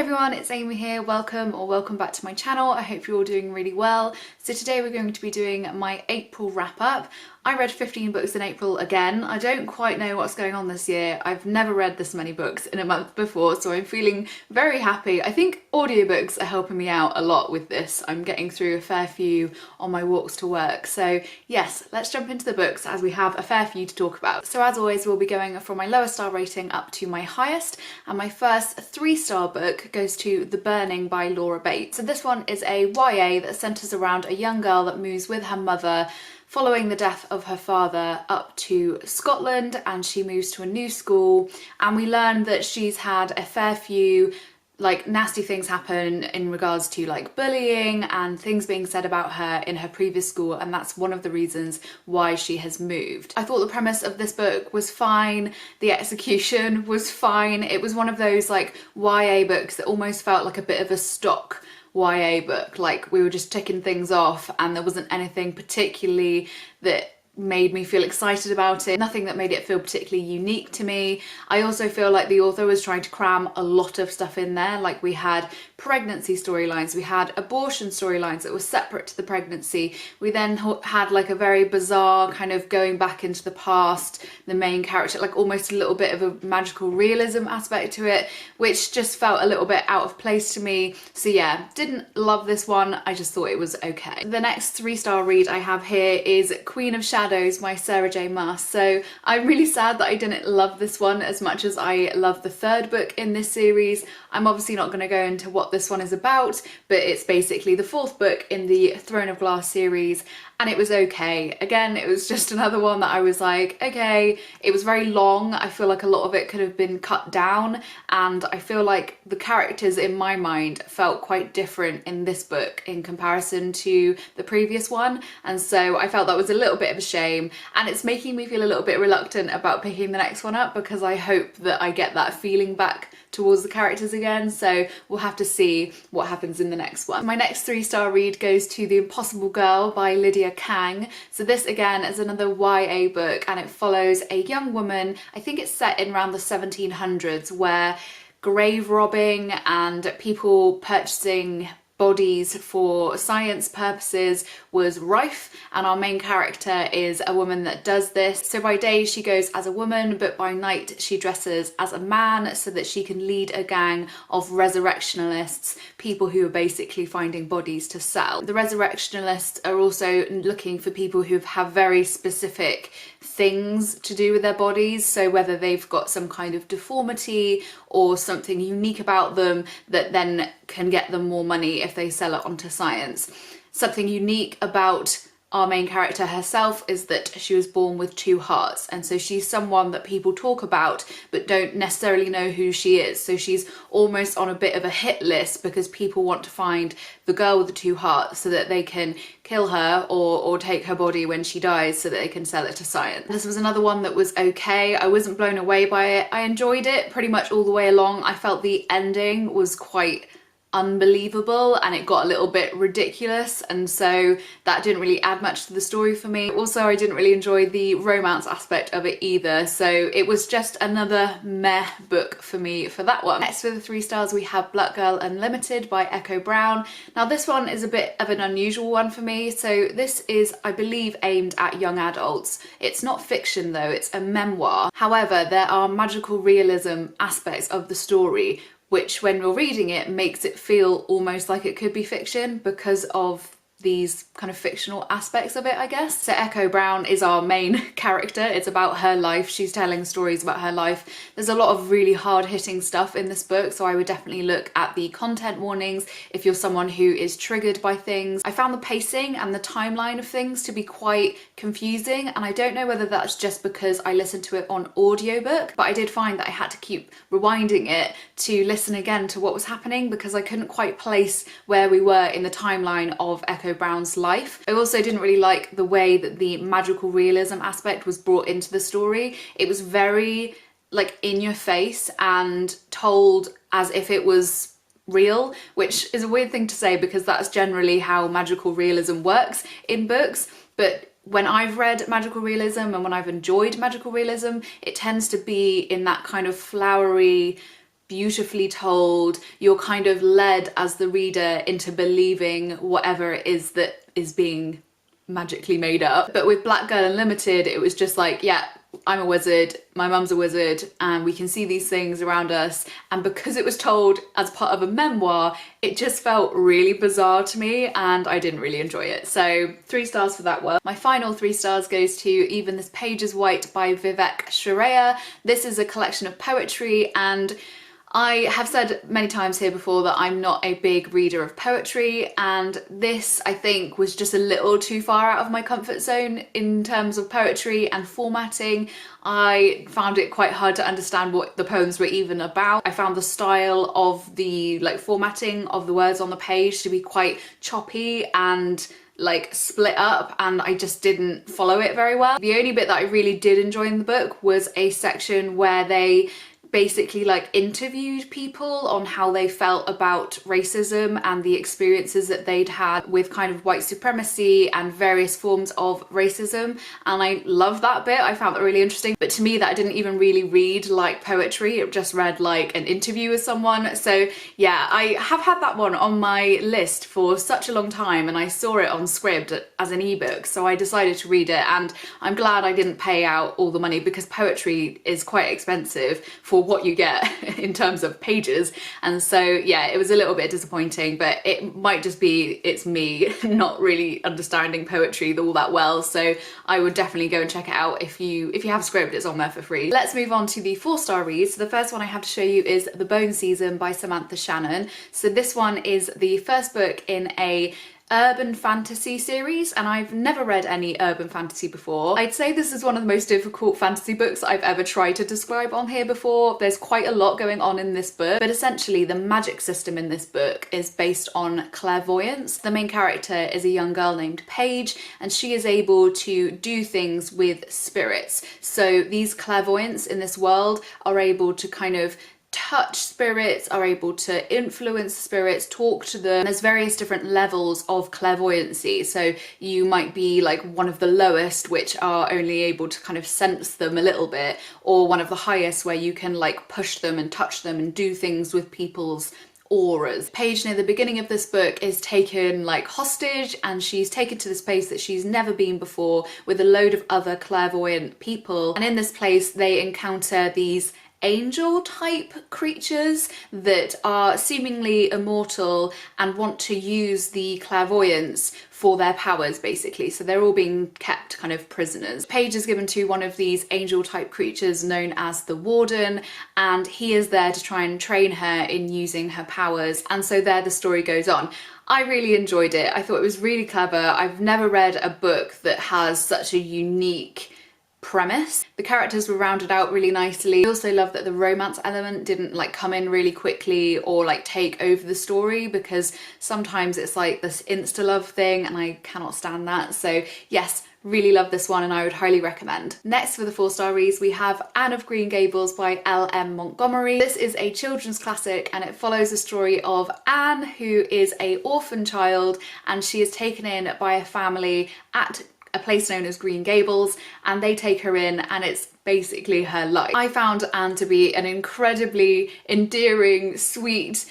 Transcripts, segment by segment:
everyone, it's Amy here. Welcome back to my channel. I hope you're all doing really well. So today we're going to be doing my April wrap up. I read 15 books in April again. I don't quite know what's going on this year. I've never read this many books in a month before, so I'm feeling very happy. I think audiobooks are helping me out a lot with this. I'm getting through a fair few on my walks to work. So yes, let's jump into the books as we have a fair few to talk about. So as always, we'll be going from my lowest star rating up to my highest, and my first 3-star book goes to The Burning by Laura Bates. So this one is a YA that centres around a young girl that moves with her mother following the death of her father up to Scotland, and she moves to a new school, and we learn that she's had a fair few nasty things happen in regards to bullying and things being said about her in her previous school, and that's one of the reasons why she has moved. I thought the premise of this book was fine, the execution was fine. It was one of those YA books that almost felt like a bit of a stock YA book, like we were just ticking things off and there wasn't anything particularly that made me feel excited about it, nothing that made it feel particularly unique to me. I also feel like the author was trying to cram a lot of stuff in there. Like, we had pregnancy storylines, we had abortion storylines that were separate to the pregnancy, we then had a very bizarre kind of going back into the past, the main character, almost a little bit of a magical realism aspect to it, which just felt a little bit out of place to me. So yeah, didn't love this one, I just thought it was okay. The next 3-star read I have here is Queen of Shadows by Sarah J Maas. So I'm really sad that I didn't love this one as much as I love the 3rd book in this series. I'm obviously not going to go into what this one is about, but it's basically the 4th book in the Throne of Glass series, and it was okay. Again, it was just another one that I was like, okay. It was very long. I feel like a lot of it could have been cut down, and I feel like the characters in my mind felt quite different in this book in comparison to the previous one, and so I felt that was a little bit of a shame, and it's making me feel a little bit reluctant about picking the next one up because I hope that I get that feeling back towards the characters again, so we'll have to see what happens in the next one. My next 3-star read goes to The Impossible Girl by Lydia Kang. So this again is another YA book, and it follows a young woman, I think it's set in around the 1700s, where grave robbing and people purchasing bodies for science purposes was rife, and our main character is a woman that does this. So by day she goes as a woman, but by night she dresses as a man so that she can lead a gang of resurrectionists, people who are basically finding bodies to sell. The resurrectionists are also looking for people who have very specific things to do with their bodies, so whether they've got some kind of deformity or something unique about them that then can get them more money if they sell it onto science. Something unique about our main character herself is that she was born with 2 hearts, and so she's someone that people talk about but don't necessarily know who she is. So she's almost on a bit of a hit list because people want to find the girl with the 2 hearts so that they can kill her or take her body when she dies so that they can sell it to science. This was another one that was okay. I wasn't blown away by it. I enjoyed it pretty much all the way along. I felt the ending was quite unbelievable and it got a little bit ridiculous, and so that didn't really add much to the story for me. Also, I didn't really enjoy the romance aspect of it either, so it was just another meh book for me for that one. Next, for the 3 stars, we have Black Girl Unlimited by Echo Brown. Now this one is a bit of an unusual one for me. So this is, I believe, aimed at young adults. It's not fiction though, it's a memoir. However, there are magical realism aspects of the story which, when you're reading it, makes it feel almost like it could be fiction because of these kind of fictional aspects of it, I guess. So Echo Brown is our main character. It's about her life. She's telling stories about her life. There's a lot of really hard-hitting stuff in this book, so I would definitely look at the content warnings if you're someone who is triggered by things. I found the pacing and the timeline of things to be quite confusing, and I don't know whether that's just because I listened to it on audiobook, but I did find that I had to keep rewinding it to listen again to what was happening because I couldn't quite place where we were in the timeline of Echo Brown's life. I also didn't really like the way that the magical realism aspect was brought into the story. It was very in your face and told as if it was real, which is a weird thing to say because that's generally how magical realism works in books, but when I've read magical realism and when I've enjoyed magical realism, it tends to be in that kind of flowery, beautifully told. You're kind of led as the reader into believing whatever it is that is being magically made up. But with Black Girl Unlimited, it was just like, yeah, I'm a wizard, my mum's a wizard, and we can see these things around us. And because it was told as part of a memoir, it just felt really bizarre to me and I didn't really enjoy it. So 3 stars for that one. My final 3 stars goes to Even This Page Is White by Vivek Shraya. This is a collection of poetry, and I have said many times here before that I'm not a big reader of poetry, and this, I think, was just a little too far out of my comfort zone in terms of poetry and formatting. I found it quite hard to understand what the poems were even about. I found the style of the formatting of the words on the page to be quite choppy and split up, and I just didn't follow it very well. The only bit that I really did enjoy in the book was a section where they basically interviewed people on how they felt about racism and the experiences that they'd had with kind of white supremacy and various forms of racism, and I love that bit. I found that really interesting, but to me that didn't even really read like poetry. It just read like an interview with someone. So yeah, I have had that one on my list for such a long time, and I saw it on Scribd as an ebook, so I decided to read it, and I'm glad I didn't pay out all the money because poetry is quite expensive for what you get in terms of pages. And so yeah, it was a little bit disappointing, but it might just be it's me not really understanding poetry all that well. So I would definitely go and check it out. If you have Scribd, it's on there for free. Let's move on to the 4-star reads. So the first one I have to show you is The Bone Season by Samantha Shannon. So this one is the first book in a urban fantasy series, and I've never read any urban fantasy before. I'd say this is one of the most difficult fantasy books I've ever tried to describe on here before. There's quite a lot going on in this book, but essentially the magic system in this book is based on clairvoyance. The main character is a young girl named Paige, and she is able to do things with spirits. So these clairvoyants in this world are able to kind of touch spirits, are able to influence spirits, talk to them. There's various different levels of clairvoyancy. So you might be one of the lowest, which are only able to kind of sense them a little bit, or one of the highest where you can push them and touch them and do things with people's auras. Paige, near the beginning of this book, is taken hostage, and she's taken to this place that she's never been before with a load of other clairvoyant people. And in this place they encounter these angel type creatures that are seemingly immortal and want to use the clairvoyance for their powers, basically. So they're all being kept kind of prisoners. Paige is given to one of these angel type creatures known as the Warden, and he is there to try and train her in using her powers. And so there the story goes on. I really enjoyed it. I thought it was really clever. I've never read a book that has such a unique premise. The characters were rounded out really nicely. I also love that the romance element didn't come in really quickly or take over the story, because sometimes it's this insta love thing and I cannot stand that. So yes, really love this one and I would highly recommend. Next, for the 4-star reads, we have Anne of Green Gables by L.M. Montgomery. This is a children's classic and it follows the story of Anne, who is an orphan child, and she is taken in by a family at a place known as Green Gables, and they take her in and it's basically her life. I found Anne to be an incredibly endearing, sweet,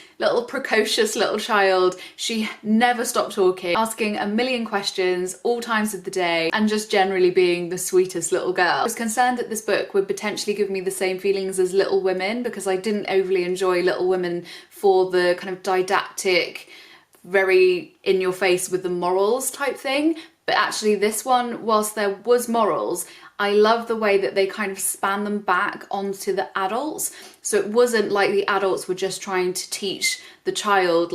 precocious little child. She never stopped talking, asking a million questions all times of the day, and just generally being the sweetest little girl. I was concerned that this book would potentially give me the same feelings as Little Women, because I didn't overly enjoy Little Women for the kind of didactic, very in your face with the morals type thing. But actually this one, whilst there was morals, I love the way that they kind of span them back onto the adults. So it wasn't like the adults were just trying to teach the child,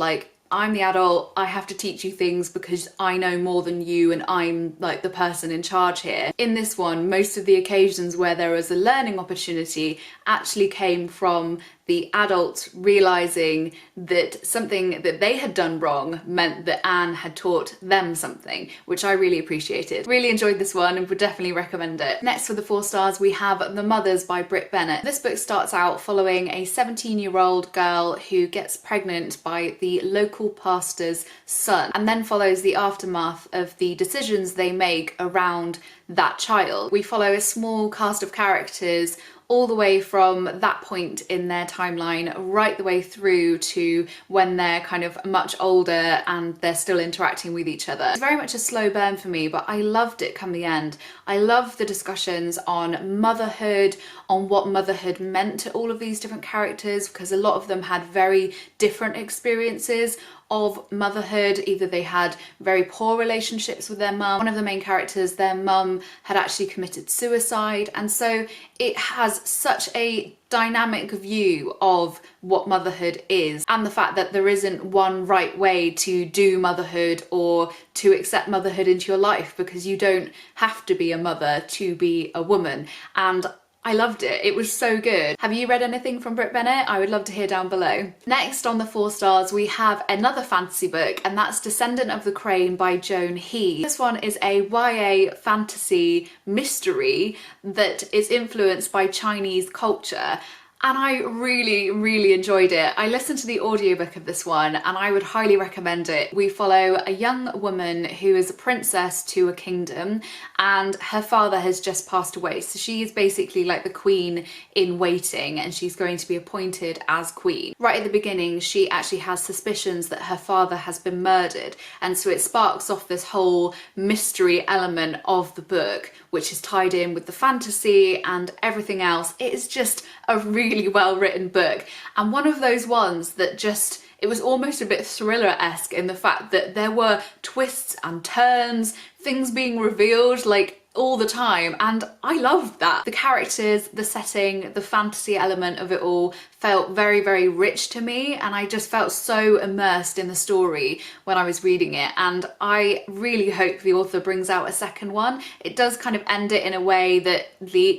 I'm the adult, I have to teach you things because I know more than you and I'm the person in charge here. In this one, most of the occasions where there was a learning opportunity actually came from the adults realising that something that they had done wrong meant that Anne had taught them something, which I really appreciated. Really enjoyed this one and would definitely recommend it. Next, for the 4 stars, we have The Mothers by Britt Bennett. This book starts out following a 17-year-old girl who gets pregnant by the local pastor's son, and then follows the aftermath of the decisions they make around that child. We follow a small cast of characters, all the way from that point in their timeline right the way through to when they're kind of much older and they're still interacting with each other. It's very much a slow burn for me, but I loved it come the end. I love the discussions on motherhood, on what motherhood meant to all of these different characters, because a lot of them had very different experiences of motherhood. Either they had very poor relationships with their mum. One of the main characters, their mum had actually committed suicide, and so it has such a dynamic view of what motherhood is, and the fact that there isn't one right way to do motherhood or to accept motherhood into your life, because you don't have to be a mother to be a woman. And I loved it. It was so good. Have you read anything from Brit Bennett? I would love to hear down below. Next on the 4 stars, we have another fantasy book, and that's Descendant of the Crane by Joan He. This one is a YA fantasy mystery that is influenced by Chinese culture. And I really enjoyed it. I listened to the audiobook of this one and I would highly recommend it. We follow a young woman who is a princess to a kingdom, and her father has just passed away. So she is basically like the queen in waiting, and she's going to be appointed as queen. Right at the beginning, she actually has suspicions that her father has been murdered. And so it sparks off this whole mystery element of the book, which is tied in with the fantasy and everything else. It is just a really well written book, and one of those ones that just, it was almost a bit thriller-esque in the fact that there were twists and turns, things being revealed like all the time, and I loved that. The characters, the setting, the fantasy element of it all felt very rich to me, and I just felt so immersed in the story when I was reading it, and I really hope the author brings out a second one. It does kind of end it in a way that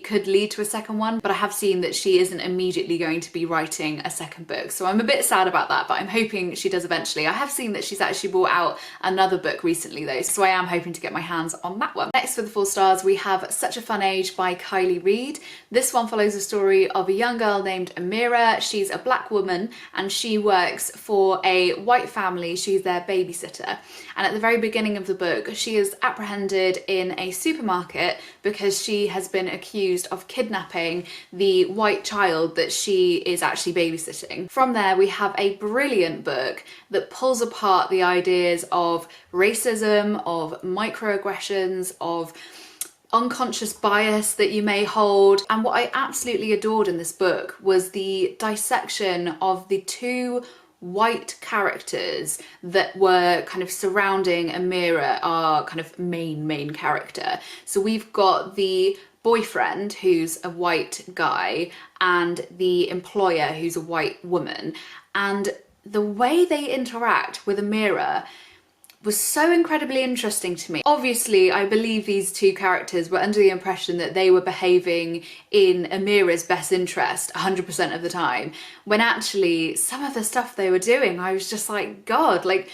could lead to a second one, but I have seen that she isn't immediately going to be writing a second book, so I'm a bit sad about that, but I'm hoping she does eventually. I have seen that she's actually brought out another book recently though, so I am hoping to get my hands on that one. Next for the 4 stars, we have Such a Fun Age by Kylie Reid. This one follows the story of a young girl named Amira. She's a black woman and she works for a white family. She's their babysitter. And at the very beginning of the book, she is apprehended in a supermarket because she has been accused of kidnapping the white child that she is actually babysitting. From there, we have a brilliant book that pulls apart the ideas of racism, of microaggressions, of unconscious bias that you may hold. And what I absolutely adored in this book was the dissection of the 2 white characters that were kind of surrounding Amira, our kind of main character. So we've got the boyfriend who's a white guy and the employer who's a white woman, and the way they interact with Amira was so incredibly interesting to me. Obviously, I believe these 2 characters were under the impression that they were behaving in Amira's best interest 100% of the time, when actually some of the stuff they were doing, I was just like, God, like,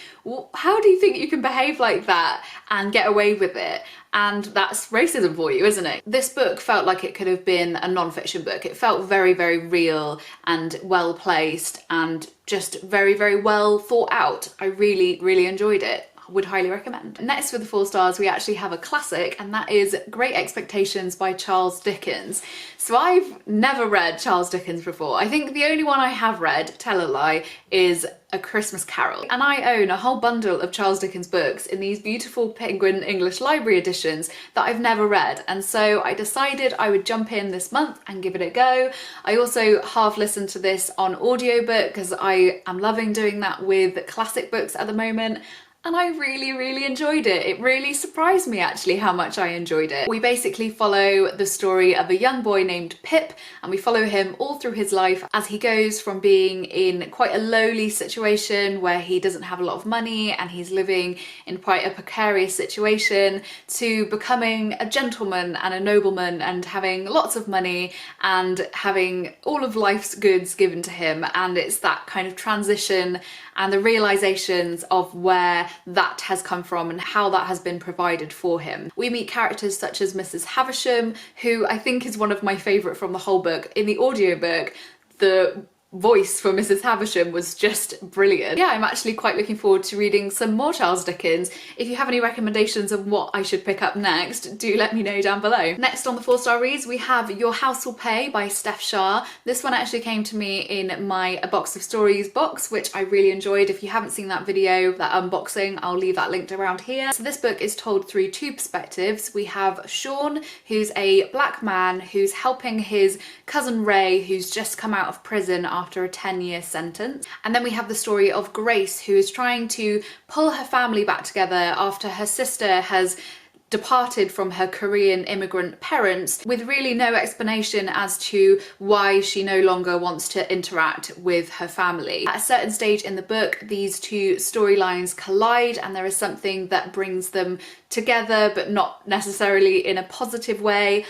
how do you think you can behave like that and get away with it? And that's racism for you, isn't it? This book felt like it could have been a non-fiction book. It felt very real and well placed and just very well thought out. I really enjoyed it. Would highly recommend. Next for the 4 stars, we actually have a classic, and that is Great Expectations by Charles Dickens. So I've never read Charles Dickens before. I think the only one I have read, tell a lie, is A Christmas Carol. And I own a whole bundle of Charles Dickens books in these beautiful Penguin English Library editions that I've never read. And so I decided I would jump in this month and give it a go. I also half listened to this on audiobook because I am loving doing that with classic books at the moment. And I really enjoyed it. It really surprised me actually how much I enjoyed it. We basically follow the story of a young boy named Pip, and we follow him all through his life as he goes from being in quite a lowly situation where he doesn't have a lot of money and he's living in quite a precarious situation to becoming a gentleman and a nobleman and having lots of money and having all of life's goods given to him. And it's that kind of transition and the realizations of where that has come from and how that has been provided for him. We meet characters such as Mrs. Havisham, who I think is one of my favourite from the whole book. In the audiobook, the voice for Mrs. Havisham was just brilliant. Yeah, I'm actually quite looking forward to reading some more Charles Dickens. If you have any recommendations of what I should pick up next, do let me know down below. Next on the 4-star reads, we have Your House Will Pay by Steph Shah. This one actually came to me in my A Box of Stories box, which I really enjoyed. If you haven't seen that video, that unboxing, I'll leave that linked around here. So this book is told through two perspectives. We have Sean, who's a black man who's helping his cousin Ray, who's just come out of prison after a 10-year sentence. And then we have the story of Grace, who is trying to pull her family back together after her sister has departed from her Korean immigrant parents, with really no explanation as to why she no longer wants to interact with her family. At a certain stage in the book, these two storylines collide and there is something that brings them together, but not necessarily in a positive way.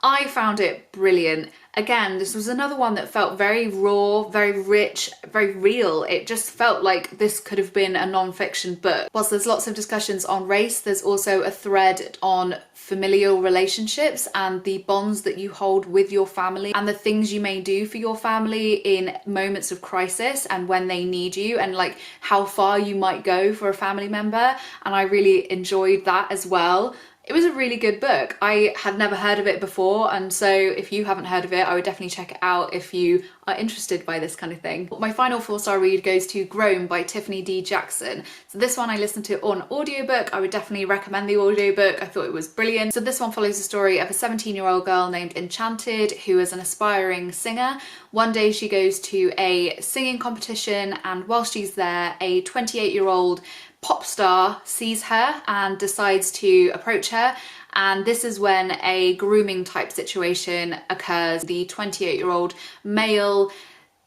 I found it brilliant. Again, this was another one that felt very raw, very rich, very real. It just felt like this could have been a non-fiction book. Whilst there's lots of discussions on race, there's also a thread on familial relationships and the bonds that you hold with your family and the things you may do for your family in moments of crisis and when they need you, and like how far you might go for a family member. And I really enjoyed that as well. It was a really good book. I had never heard of it before, and so if you haven't heard of it, I would definitely check it out if you are interested by this kind of thing. My final 4-star read goes to Grown by Tiffany D. Jackson. So this one I listened to on audiobook. I would definitely recommend the audiobook. I thought it was brilliant. So this one follows the story of a 17-year-old girl named Enchanted, who is an aspiring singer. One day she goes to a singing competition, and while she's there, a 28-year-old pop star sees her and decides to approach her, and this is when a grooming type situation occurs. The 28-year-old male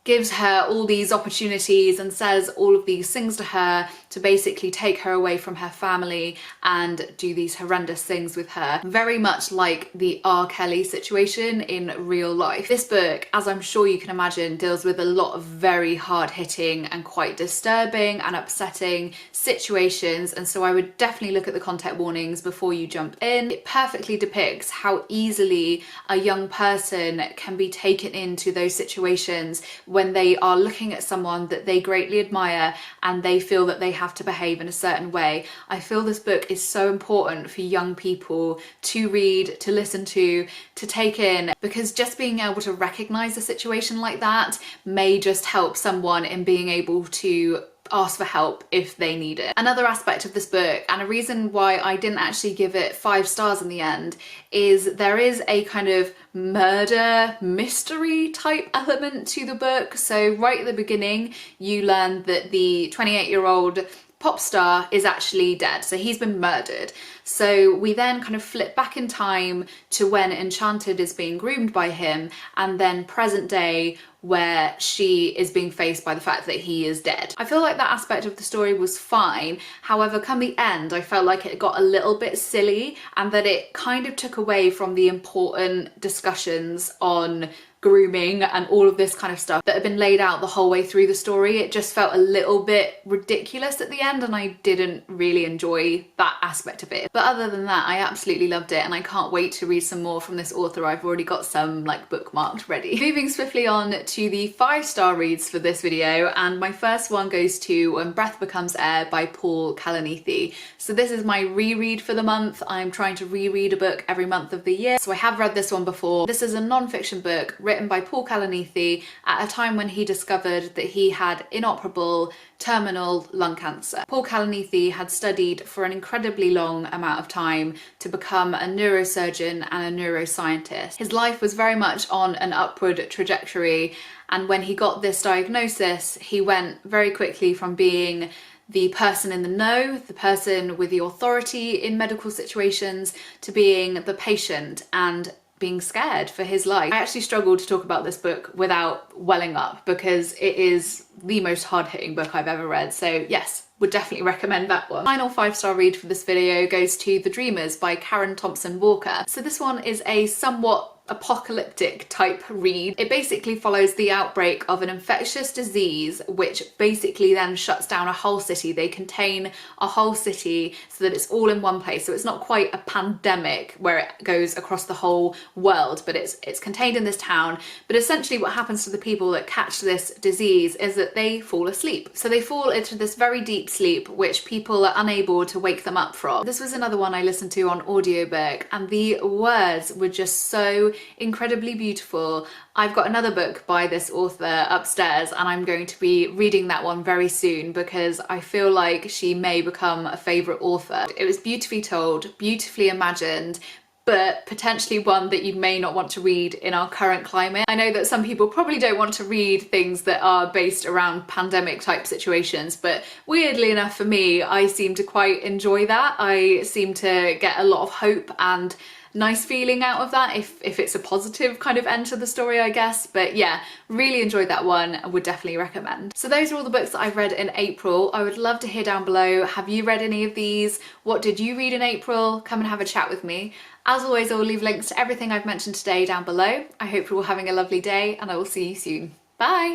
gives her all these opportunities and says all of these things to her to basically take her away from her family and do these horrendous things with her. Very much like the R. Kelly situation in real life. This book, as I'm sure you can imagine, deals with a lot of very hard-hitting and quite disturbing and upsetting situations, and so I would definitely look at the content warnings before you jump in. It perfectly depicts how easily a young person can be taken into those situations when they are looking at someone that they greatly admire and they feel that they have to behave in a certain way. I feel this book is so important for young people to read, to listen to take in, because just being able to recognize a situation like that may just help someone in being able to ask for help if they need it. Another aspect of this book, and a reason why I didn't actually give it 5 stars in the end, is there is a kind of murder mystery type element to the book. So right at the beginning you learn that the 28-year-old pop star is actually dead, so he's been murdered. So we then kind of flip back in time to when Enchanted is being groomed by him, and then present day where she is being faced by the fact that he is dead. I feel like that aspect of the story was fine. However, come the end, I felt like it got a little bit silly and that it kind of took away from the important discussions on grooming and all of this kind of stuff that had been laid out the whole way through the story. It just felt a little bit ridiculous at the end, and I didn't really enjoy that aspect of it. But other than that, I absolutely loved it, and I can't wait to read some more from this author. I've already got some like bookmarked ready. Moving swiftly on to the 5-star reads for this video, and my first one goes to When Breath Becomes Air by Paul Kalanithi. So this is my reread for the month. I'm trying to reread a book every month of the year, so I have read this one before. This is a non-fiction book written by Paul Kalanithi at a time when he discovered that he had inoperable terminal lung cancer. Paul Kalanithi had studied for an incredibly long amount of time to become a neurosurgeon and a neuroscientist. His life was very much on an upward trajectory, and when he got this diagnosis, he went very quickly from being the person in the know, the person with the authority in medical situations, to being the patient and being scared for his life. I actually struggled to talk about this book without welling up because it is the most hard-hitting book I've ever read. So yes, would definitely recommend that one. Final 5-star read for this video goes to The Dreamers by Karen Thompson Walker. So this one is a somewhat apocalyptic type read. It basically follows the outbreak of an infectious disease which basically then shuts down a whole city. They contain a whole city so that it's all in one place. So it's not quite a pandemic where it goes across the whole world, but it's contained in this town. But essentially what happens to the people that catch this disease is that they fall asleep. So they fall into this very deep sleep which people are unable to wake them up from. This was another one I listened to on audiobook, and the words were just so incredibly beautiful. I've got another book by this author upstairs and I'm going to be reading that one very soon because I feel like she may become a favourite author. It was beautifully told, beautifully imagined, but potentially one that you may not want to read in our current climate. I know that some people probably don't want to read things that are based around pandemic type situations, but weirdly enough for me, I seem to quite enjoy that. I seem to get a lot of hope and nice feeling out of that if it's a positive kind of end to the story, I guess. But yeah, really enjoyed that one. I would definitely recommend. So those are all the books that I've read in April. I would love to hear down below, have you read any of these? What did you read in April? Come and have a chat with me. As always, I will leave links to everything I've mentioned today down below. I hope you're all having a lovely day and I will see you soon. Bye!